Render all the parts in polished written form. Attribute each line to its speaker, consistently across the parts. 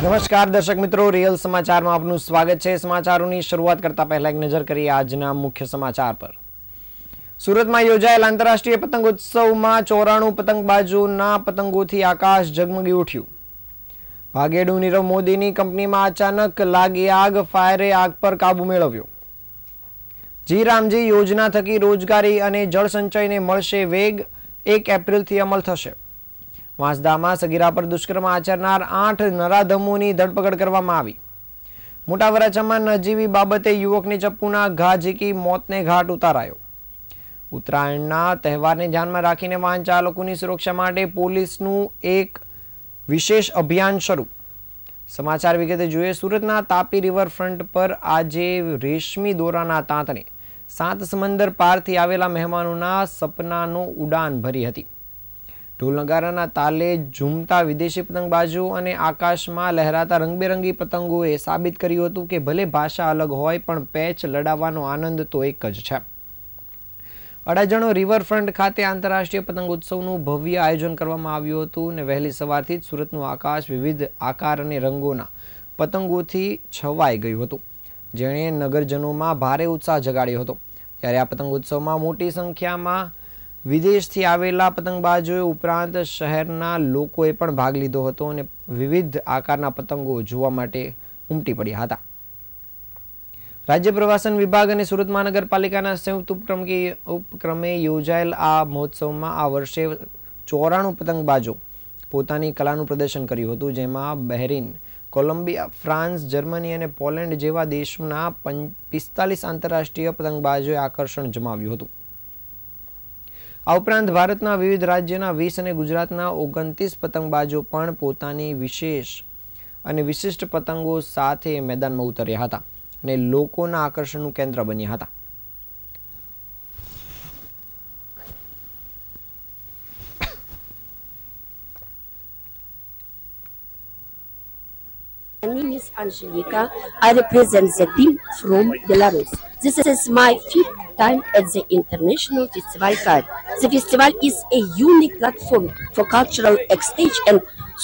Speaker 1: નમસ્કાર દર્શક મિત્રો, રિયલ સમાચારમાં આપનું સ્વાગત છે। સમાચારોની શરૂઆત કરતા પહેલા એક નજર કરીએ આજના મુખ્ય સમાચાર પર। સુરતમાં યોજાયેલ આંતરરાષ્ટ્રીય પતંગોત્સવમાં 94 પતંગબાજોના પતંગોથી આકાશ ઝગમગી ઉઠ્યું। ભાગેડુ નીરવ મોદીની કંપનીમાં અચાનક લાગી આગ, ફાયરે આગ પર કાબુ મેળવ્યો। જી રામજી યોજના થકી રોજગારી અને જળ સંચયને મળશે વેગ, 1 એપ્રિલથી અમલ થશે। વાંસદામાં સગીરા પર દુષ્કર્મ આચરનાર 8 નરાધમોની ધરપકડ કરવામાં આવી। મોટા વરાછામાં નજીવી બાબતે યુવકને ચપ્પુના ઘા ઝીકી મોતને ઘાટ ઉતારાયો। ઉત્તરાયણના તહેવારને ધ્યાનમાં રાખીને વાહન ચાલકોની સુરક્ષા માટે પોલીસનું એક વિશેષ અભિયાન શરૂ। સમાચાર વિગતે જોઈએ। સુરતના તાપી રિવરફ્રન્ટ પર આજે રેશમી દોરાના તાંતણે 7 સમંદર પારથી આવેલા મહેમાનોના સપનાનો ઉડાન ભરી હતી। ઢોલ નગારાના તાલે ઝૂમતા વિદેશી પતંગબાજો અને આકાશમાં લહેરાતા રંગબેરંગી પતંગોએ સાબિત કર્યું હતું કે ભલે ભાષા અલગ હોય પણ પેચ લડાવવાનો આનંદ તો એક જ છે। અડાજણો રિવરફ્રન્ટ ખાતે આંતરરાષ્ટ્રીય પતંગોત્સવનું ભવ્ય આયોજન કરવામાં આવ્યું હતું અને વહેલી સવારથી જ સુરતનું આકાશ વિવિધ આકાર અને રંગોના પતંગોથી છવાઈ ગયું હતું, જેણે નગરજનોમાં ભારે ઉત્સાહ જગાડ્યો હતો। ત્યારે આ પતંગોત્સવમાં મોટી સંખ્યામાં વિદેશથી આવેલા પતંગબાજોએ ઉપરાંત શહેરના લોકોએ પણ ભાગ લીધો હતો અને વિવિધ આકારના પતંગો જોવા માટે ઉમટી પડ્યા હતા। રાજ્ય પ્રવાસન વિભાગ અને સુરત મહાનગરપાલિકાના સંયુક્ત ઉપક્રમે યોજાયેલ આ મહોત્સવમાં આ વર્ષે 94 પતંગબાજો પોતાની કલાનું પ્રદર્શન કર્યું હતું, જેમાં બહેરીન, કોલંબિયા, ફ્રાન્સ, જર્મની અને પોલેન્ડ જેવા દેશોના 45 આંતરરાષ્ટ્રીય પતંગબાજોએ આકર્ષણ જમાવ્યું હતું। આ ઉપરાંત ભારતના વિવિધ રાજ્યના 20 અને ગુજરાતના 29 પતંગબાજો પણ પોતાની વિશેષ અને વિશિષ્ટ પતંગો સાથે મેદાનમાં ઉતર્યા હતા અને લોકોના આકર્ષણનું કેન્દ્ર બન્યા હતા।
Speaker 2: My name is Angelica. I represent the team from Belarus. This is my 5th time at the International Festival Kite. The festival is a unique platform for cultural exchange and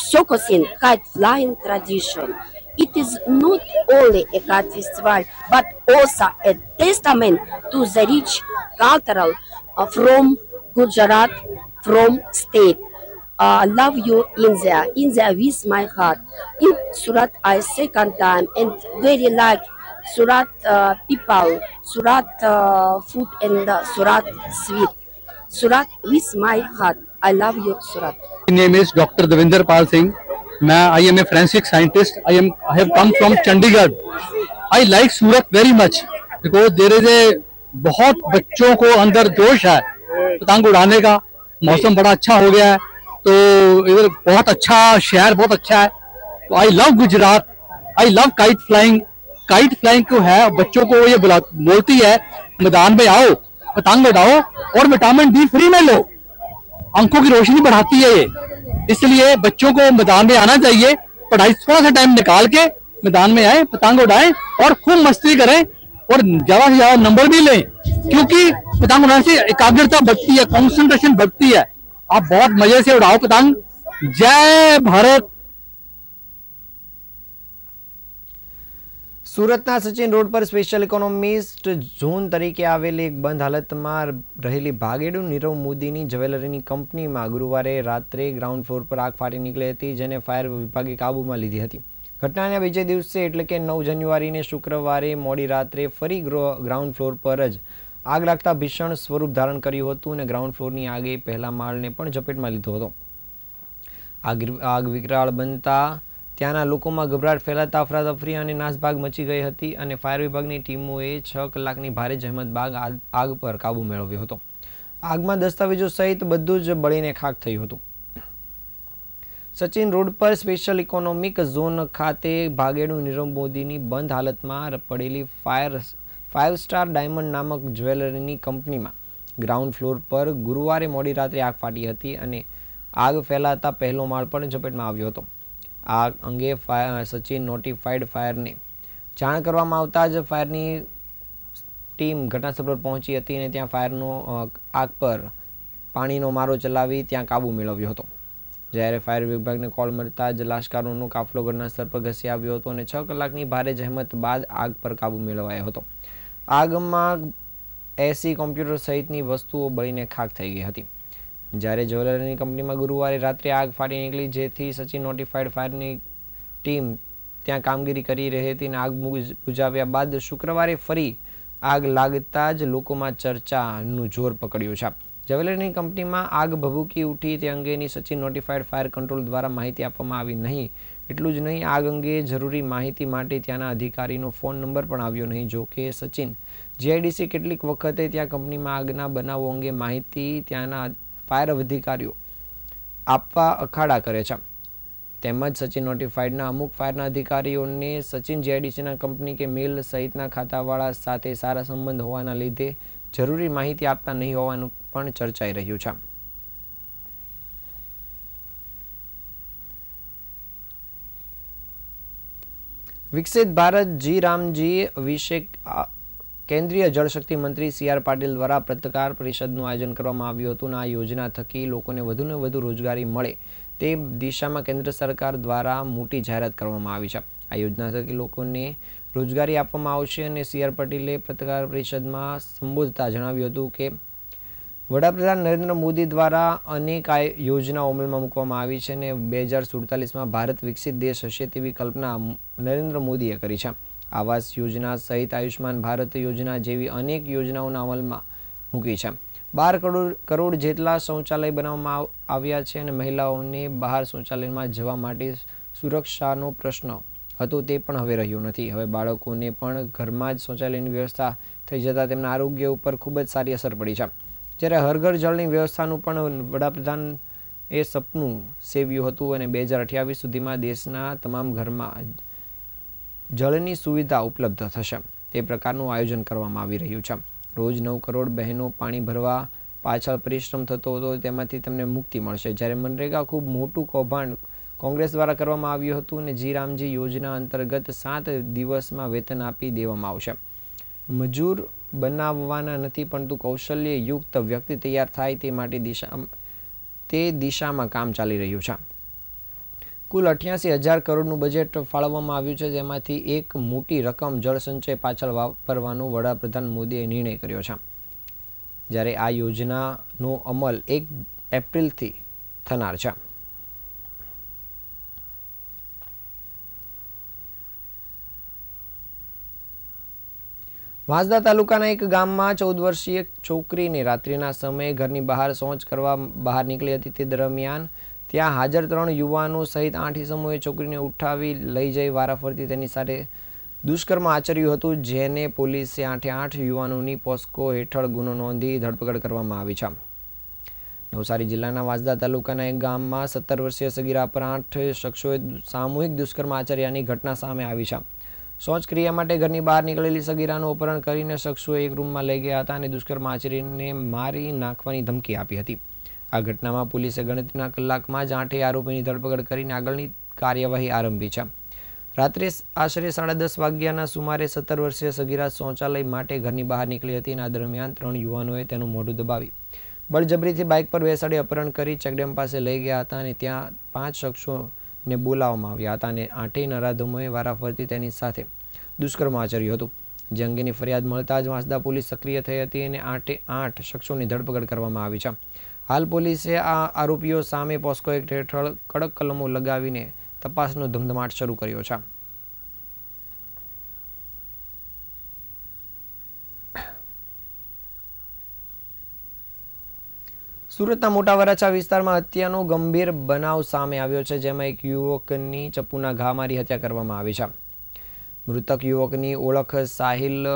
Speaker 2: showcasing kite flying tradition. It is not only a kite festival but also a testament to the rich cultural from Gujarat, from state. Love you, India. India with my heart. In Surat, I second time and very like Surat people, Surat food and Surat sweet. Surat with my heart. I love you, Surat.
Speaker 3: My name is Dr. Devinder Pal Singh. I am a forensic scientist. I have come from Chandigarh. I like Surat very much because there is a बहुत बच्चों को अंदर जोश है पतंग उड़ाने का। मौसम बड़ा अच्छा हो गया है तो इधर बहुत अच्छा शहर, बहुत अच्छा है। तो I love Gujarat, I love kite flying. Kite flying को है बच्चों को ये बोलती है मैदान में आओ, पतंग उड़ाओ और विटामिन डी फ्री में लो। आंखों की रोशनी बढ़ाती है ये, इसलिए बच्चों को मैदान में आना चाहिए। पढ़ाई थोड़ा सा टाइम निकाल के मैदान में आए, पतंग उड़ाएं और खूब मस्ती करें और ज्यादा से ज्यादा नंबर भी लें, क्योंकि पतंग उड़ाने से एकाग्रता बढ़ती है, कॉन्सेंट्रेशन बढ़ती है। आप बहुत मजे से उड़ाओ पतंग। जय भारत।
Speaker 1: સુરતના સચિન રોડ પર સ્પેશિયલ ઇકોનોમિસ્ટ ઝોન તરીકે આવેલી એક બંધ હાલતમાં રહેલી ભાગેડુ નીરવ મોદીની જ્વેલરીની કંપનીમાં ગુરુવારે રાત્રે ગ્રાઉન્ડ ફ્લોર પર આગ ફાટી નીકળી હતી, જેને ફાયર વિભાગે કાબૂમાં લીધી હતી। ઘટનાના બીજા દિવસે એટલે કે 9 જાન્યુઆરીને શુક્રવારે મોડી રાત્રે ફરી ગ્રાઉન્ડ ફ્લોર પર જ આગ લાગતા ભીષણ સ્વરૂપ ધારણ કર્યું હતું અને ગ્રાઉન્ડ ફ્લોરની આગે પહેલા માળને પણ ઝપેટમાં લીધો હતો। આગ વિકરાળ બનતા ત્યાંના લોકોમાં ગભરાટ ફેલાતા અફરાતફરી અને નાસભાગ મચી ગઈ હતી અને ફાયર વિભાગની ટીમોએ 6 કલાકની ભારે જહેમત બાદ આગ પર કાબુ મેળવ્યો હતો। આગમાં દસ્તાવેજો સહિત બધું જ બળીને ખાખ થયું હતું। સચિન રોડ પર સ્પેશિયલ ઇકોનોમિક ઝોન ખાતે ભાગેડુ નીરવ મોદીની બંધ હાલતમાં પડેલી 5 સ્ટાર ડાયમંડ નામક જ્વેલરીની કંપનીમાં ગ્રાઉન્ડ ફ્લોર પર ગુરુવારે મોડી રાત્રે આગ ફાટી હતી અને આગ ફેલાતા પહેલો માળ પણ ઝપેટમાં આવ્યો હતો। આ અંગે સચિન નોટિફાઈડ ફાયરને જાણ કરવામાં આવતા જ ફાયરની ટીમ ઘટનાસ્થળ પર પહોંચી હતી અને ત્યાં ફાયરનો આગ પર પાણીનો મારો ચલાવી ત્યાં કાબુ મેળવ્યો હતો। જ્યારે ફાયર વિભાગને કોલ મળતા જ લાશકારોનો કાફલો ઘટના સ્થળ પર ઘસી આવ્યો હતો અને 6 કલાકની ભારે જહેમત બાદ આગ પર કાબૂ મેળવાયો હતો. આગમાં એસી કોમ્પ્યુટર સહિતની વસ્તુઓ બળીને ખાખ થઈ ગઈ હતી. જ્યારે જ્વેલરીની કંપનીમાં ગુરુવારે રાત્રે આગ ફાટી નીકળી, જેથી સચિન નોટિફાઈડ ફાયરની ટીમ ત્યાં કામગીરી કરી રહી હતી અને આગ બુઝાવ્યા બાદ શુક્રવારે ફરી આગ લાગતા જ લોકોમાં ચર્ચાનું જોર પકડ્યું છે. જ્વેલરીની કંપનીમાં આગ ભભૂકી ઉઠી તે અંગેની સચિન નોટિફાઈડ ફાયર કંટ્રોલ દ્વારા માહિતી આપવામાં આવી નહીં. એટલું જ નહીં, આગ અંગે જરૂરી માહિતી માટે ત્યાંના અધિકારીનો ફોન નંબર પણ આવ્યો નહીં. જો કે સચિન જીઆઈડીસી કેટલીક વખતે ત્યાં કંપનીમાં આગના બનાવો અંગે માહિતી ત્યાંના ફાયર અધિકારીઓ આપવા અખાડા કરે છે. તેમજ સચિન નોટિફાઈડના અમુક ફાયરના અધિકારીઓને સચિન જીઆઈડીસીના કંપની કે મિલ સહિતના ખાતાવાળા સાથે સારા સંબંધ હોવાના લીધે જરૂરી માહિતી આપતા નહીં હોવાનું પણ ચર્ચાઈ રહ્યું છે. વિકસિત ભારત જી રામજી વિશે કેન્દ્રીય જળશક્તિ મંત્રી સી.આર. પાટીલ દ્વારા પત્રકાર પરિષદનું આયોજન કરવામાં આવ્યું હતું. આ યોજના થકી લોકોને વધુને વધુ રોજગારી મળે તે દિશામાં કેન્દ્ર સરકાર દ્વારા મોટી જાહેરાત કરવામાં આવી છે. આ યોજના થકી લોકોને રોજગારી આપવામાં આવશે અને સી.આર. પાટીલે પત્રકાર પરિષદમાં સંબોધતા જણાવ્યું હતું કે વડાપ્રધાન નરેન્દ્ર મોદી દ્વારા અનેક યોજનાઓ અમલમાં મૂકવામાં આવી છે અને 2047માં ભારત વિકસિત દેશ હશે તેવી કલ્પના નરેન્દ્ર મોદીએ કરી છે. આવાસ યોજના સહિત આયુષ્માન ભારત યોજના જેવી અનેક યોજનાઓના અમલમાં મૂકી છે. 12 કરોડ જેટલા શૌચાલય બનાવવામાં આવ્યા છે અને મહિલાઓને બહાર શૌચાલયમાં જવા માટે સુરક્ષાનો પ્રશ્ન હતો તે પણ હવે રહ્યો નથી. હવે બાળકોને પણ ઘરમાં જ શૌચાલયની વ્યવસ્થા થઈ જતાં તેમના આરોગ્ય ઉપર ખૂબ જ સારી અસર પડી છે. જ્યારે હર ઘર જળની વ્યવસ્થાનું પણ વડાપ્રધાન એ સપનું સેવ્યું હતું અને 2028 સુધીમાં દેશના તમામ ઘરમાં જળની સુવિધા ઉપલબ્ધ થશે તે પ્રકારનું આયોજન કરવામાં આવી રહ્યું છે. રોજ 9 કરોડ બહેનો પાણી ભરવા પાછળ પરિશ્રમ થતો હતો, તેમાંથી તેમને મુક્તિ મળશે. જ્યારે મનરેગા ખૂબ મોટું કૌભાંડ કોંગ્રેસ દ્વારા કરવામાં આવ્યું હતું અને જી રામજી યોજના અંતર્ગત 7 દિવસમાં વેતન આપી દેવામાં આવશે. મજૂર બનાવવાના નથી પરંતુ કૌશલ્યયુક્ત વ્યક્તિ તૈયાર થાય તે માટે દિશામાં કામ ચાલી રહ્યું છે. કુલ 88,000 કરોડનું બજેટ ફાળવવામાં આવ્યું છે, જેમાંથી એક મોટી રકમ જળ સંચય પાછળ વાપરવાનો વડાપ્રધાન મોદીએ નિર્ણય કર્યો છે. જ્યારે આ યોજનાનો અમલ 1 એપ્રિલથી થનાર છે. વાંસદા તાલુકાના એક ગામમાં 14 વર્ષીય છોકરીને રાત્રિના સમયે ઘરની બહાર શૌચ કરવા બહાર નીકળી હતી. તે દરમિયાન ત્યાં હાજર 3 યુવાનો સહિત 8 ઇસમોએ છોકરીને ઉઠાવી લઈ જઈ વારાફરતી તેની સાથે દુષ્કર્મ આચર્યું હતું, જેને પોલીસે 8 યુવાનોની પોસ્કો હેઠળ ગુનો નોંધી ધરપકડ કરવામાં આવી છે. નવસારી જિલ્લાના વાંસદા તાલુકાના એક ગામમાં 17 વર્ષીય સગીરા પર 8 શખ્સોએ સામૂહિક દુષ્કર્મ આચર્યાની ઘટના સામે આવી છે. શૌચ ક્રિયા માટે ઘરની બહાર નીકળેલી સગીરાનું અપહરણ કરીને શખ્સોએ એક રૂમમાં લઈ ગયા હતા અને દુષ્કર્મ આચરીને મારી નાખવાની ધમકી આપી હતી. આ ઘટનામાં પોલીસે ગણતરીના કલાકમાં જ 8 આરોપીની ધરપકડ કરીને આગળની કાર્યવાહી આરંભી છે. રાત્રે આશરે 10:30 વાગ્યાના સુમારે 17 વર્ષીય સગીરા શૌચાલય માટે ઘરની બહાર નીકળી હતી અને આ દરમિયાન 3 યુવાનોએ તેનું મોઢું દબાવી બળજબરીથી બાઇક પર બેસાડી અપહરણ કરી ચેકડેમ પાસે લઈ ગયા હતા અને ત્યાં 5 શખ્સોને બોલાવવામાં આવ્યા હતા અને 8 નરાધમોએ વારાફરતી તેની સાથે દુષ્કર્મ આચર્યું હતું. જે અંગેની ફરિયાદ મળતા જ વાંસદા પોલીસ સક્રિય થઈ હતી અને 8 શખ્સોની ધરપકડ કરવામાં આવી છે. હાલ પોલીસે આ આરોપીઓ સામે પોસ્કો એક્ટ હેઠળ કડક કલમો લગાવીને તપાસનો ધમધમાટ શરૂ કર્યો છે. સુરતના મોટા વરાછા વિસ્તારમાં હત્યાનો ગંભીર બનાવ સામે આવ્યો છે, જેમાં એક યુવકની ચપ્પુના ઘા મારી હત્યા કરવામાં આવી છે. મૃતક યુવકની ઓળખ સાહિલ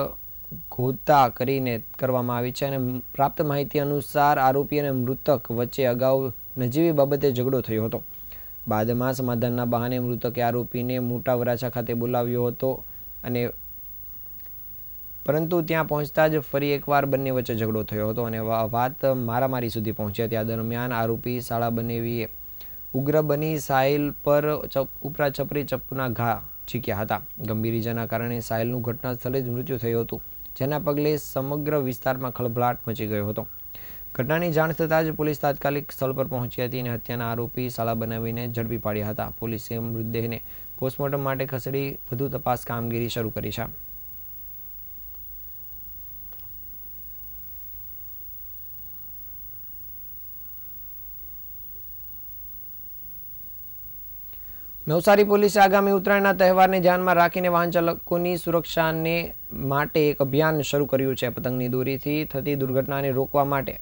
Speaker 1: ગોતા કરીને કરવામાં આવી છે અને પ્રાપ્ત માહિતી અનુસાર આરોપી અને મૃતક વચ્ચે અગાઉ નજીવી બાબતે ઝઘડો થયો હતો. બાદમાં સમાધાનના બહાને મૃતકે આરોપીને મોટા વરાછા ખાતે બોલાવ્યો હતો અને પરંતુ ત્યાં પહોંચતા જ ફરી એકવાર બંને વચ્ચે ઝઘડો થયો હતો અને વાત મારામારી સુધી પહોંચી હતી. આ દરમિયાન આરોપી શાળા બનેવીએ ઉગ્ર બની સાહિલ પર ઉપરા છપરી ચપ્પુના ઘા ઝીક્યા હતા. ગંભીર ઇજાના કારણે સાહિલનું ઘટના સ્થળે જ મૃત્યુ થયું હતું, જેના પગલે સમગ્ર વિસ્તારમાં ખળભળાટ મચી ગયો હતો. ઘટનાની જાણ થતાં જ પોલીસ તાત્કાલિક સ્થળ પર પહોંચી હતી અને હત્યાના આરોપી સાળા બનાવીને ઝડપી પાડ્યા હતા. પોલીસે મૃતદેહને પોસ્ટમોર્ટમ માટે ખસેડી વધુ તપાસ કામગીરી શરૂ કરી છે. નવસારી પોલીસે આગામી ઉત્તરાયણના તહેવારને ધ્યાનમાં રાખીને વાહન ચાલકોની સુરક્ષાને માટે એક અભિયાન શરૂ કર્યું છે. પતંગની દોરીથી થતી દુર્ઘટનાને રોકવા માટે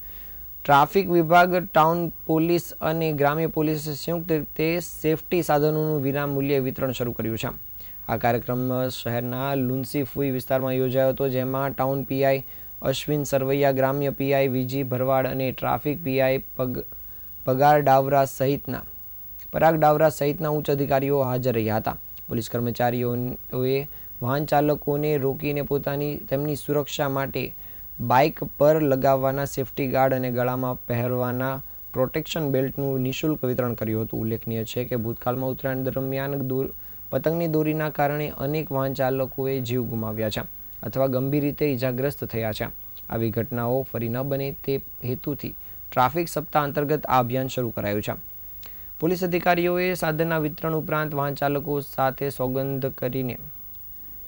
Speaker 1: ટ્રાફિક વિભાગ, ટાઉન પોલીસ અને ગ્રામ્ય પોલીસે સંયુક્ત રીતે સેફટી સાધનોનું વિનામૂલ્યે વિતરણ શરૂ કર્યું છે. આ કાર્યક્રમ શહેરના લુન્સીફુઈ વિસ્તારમાં યોજાયો હતો, જેમાં ટાઉન પીઆઈ અશ્વિન સરવૈયા, ગ્રામ્ય પીઆઈ વિજી ભરવાડ અને ટ્રાફિક પીઆઈ પરાગ ડાવરા સહિતના ઉચ્ચ અધિકારીઓ હાજર રહ્યા હતા. પોલીસ કર્મચારીઓએ વાહન ચાલકોને રોકીને તેમની સુરક્ષા માટે બાઇક પર લગાવવાના સેફટી ગાર્ડ અને ગળામાં પહેરવાના પ્રોટેક્શન બેલ્ટનું નિઃશુલ્ક વિતરણ કર્યું હતું. ઉલ્લેખનીય છે કે ભૂતકાળમાં ઉત્તરાયણ દરમિયાન પતંગની દોરીના કારણે અનેક વાહન ચાલકોએ જીવ ગુમાવ્યા છે અથવા ગંભીર રીતે ઇજાગ્રસ્ત થયા છે. આવી ઘટનાઓ ફરી ન બને તે હેતુથી ટ્રાફિક સપ્તાહ અંતર્ગત આ અભિયાન શરૂ કરાયું છે. પોલીસ અધિકારીઓએ સાધનના વિતરણ ઉપરાંત વાહન ચાલકો સાથે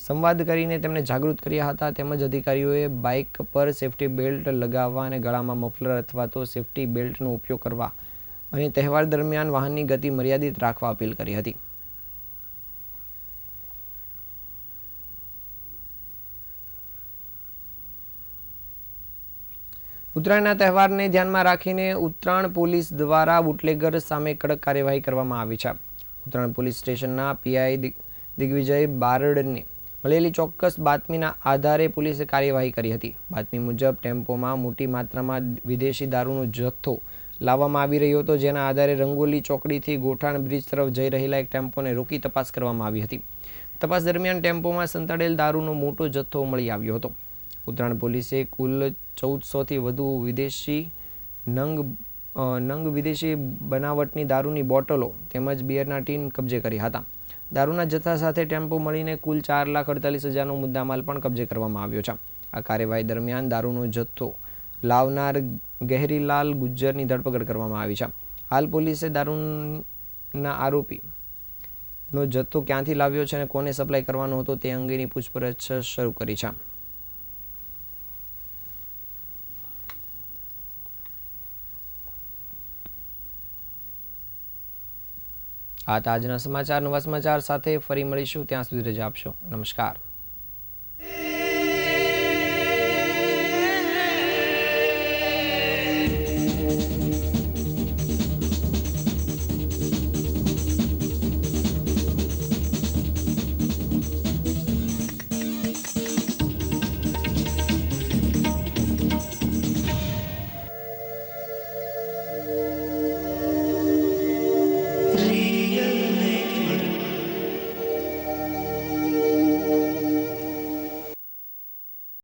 Speaker 1: સંવાદ કરીને તેમને જાગૃત કર્યા હતા. તેમજ અધિકારીઓએ બાઇક પર સેફટી બેલ્ટ લગાવવા અને ગળામાં મફલર અથવા તો સેફટી બેલ્ટનો ઉપયોગ કરવા અને તહેવાર દરમિયાન વાહનની ગતિ મર્યાદિત રાખવા અપીલ કરી હતી. ઉત્તરાયણના તહેવારને ધ્યાનમાં રાખીને ઉત્તરાયણ પોલીસ દ્વારા બુટલેગર સામે કડક કાર્યવાહી કરવામાં આવી છે. ઉત્તરાયણ પોલીસ સ્ટેશનના પીઆઈ દિગ્વિજય બારડને મળેલી ચોક્કસ બાતમીના આધારે પોલીસે કાર્યવાહી કરી હતી. બાતમી મુજબ ટેમ્પોમાં મોટી માત્રામાં વિદેશી દારૂનો જથ્થો લાવવામાં આવી રહ્યો હતો, જેના આધારે રંગોલી ચોકડીથી ગોઠાણ બ્રિજ તરફ જઈ રહેલા એક ટેમ્પોને રોકી તપાસ કરવામાં આવી હતી. તપાસ દરમિયાન ટેમ્પોમાં સંતાડેલ દારૂનો મોટો જથ્થો મળી આવ્યો હતો. ઉત્તરાયણ પોલીસે કુલ 1400થી વધુ વિદેશી બનાવટની દારૂની બોટલો તેમજ બિયરના ટીન કબજે કર્યા હતા. દારૂના જથ્થા સાથે ટેમ્પો મળીને કુલ 4,48,000નો મુદ્દામાલ પણ કબજે કરવામાં આવ્યો છે. આ કાર્યવાહી દરમિયાન દારૂનો જથ્થો લાવનાર ગહેરીલાલ ગુજ્જરની ધરપકડ કરવામાં આવી છે. હાલ પોલીસે દારૂના આરોપીનો જથ્થો ક્યાંથી લાવ્યો છે અને કોને સપ્લાય કરવાનો હતો તે અંગેની પૂછપરછ શરૂ કરી છે. આ હતા આજના સમાચાર. નવા સમાચાર સાથે ફરી મળીશું. ત્યાં સુધી રજા આપશો. નમસ્કાર.